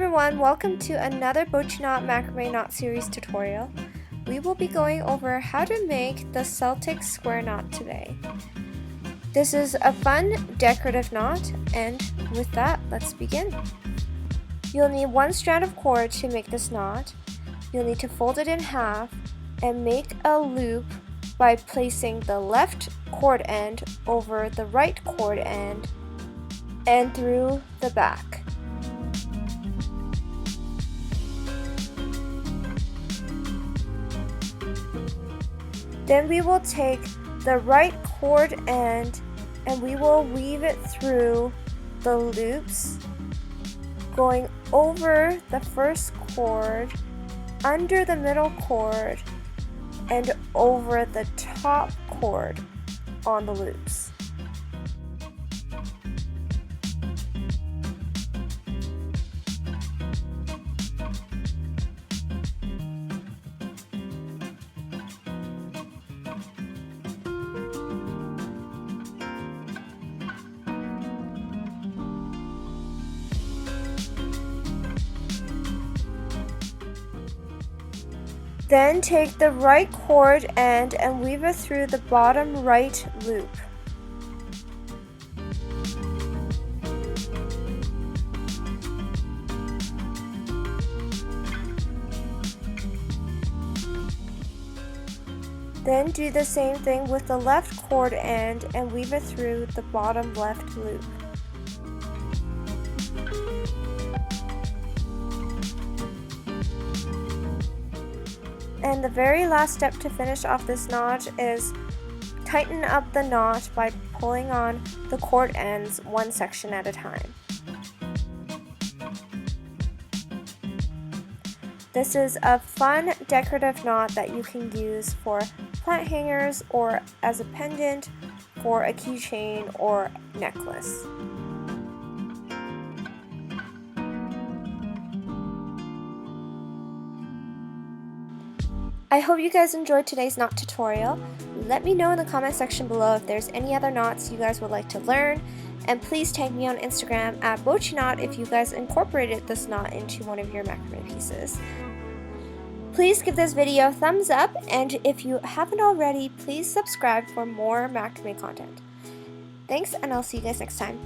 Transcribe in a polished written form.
everyone, welcome to another Bochiknot macrame knot series tutorial. We will be going over how to make the Celtic Square Knot today. This is a fun decorative knot, and with that, let's begin. You'll need one strand of cord to make this knot. You'll need to fold it in half and make a loop by placing the left cord end over the right cord end and through the back. Then we will take the right cord end and we will weave it through the loops, going over the first cord, under the middle cord, and over the top cord on the loops. Then take the right cord end and weave it through the bottom right loop. Then do the same thing with the left cord end and weave it through the bottom left loop. And the very last step to finish off this knot is tighten up the knot by pulling on the cord ends one section at a time. This is a fun decorative knot that you can use for plant hangers or as a pendant for a keychain or necklace. I hope you guys enjoyed today's knot tutorial. Let me know in the comment section below if there's any other knots you guys would like to learn, and please tag me on Instagram at Bochiknot if you guys incorporated this knot into one of your macrame pieces. Please give this video a thumbs up, and if you haven't already, please subscribe for more macrame content. Thanks, and I'll see you guys next time.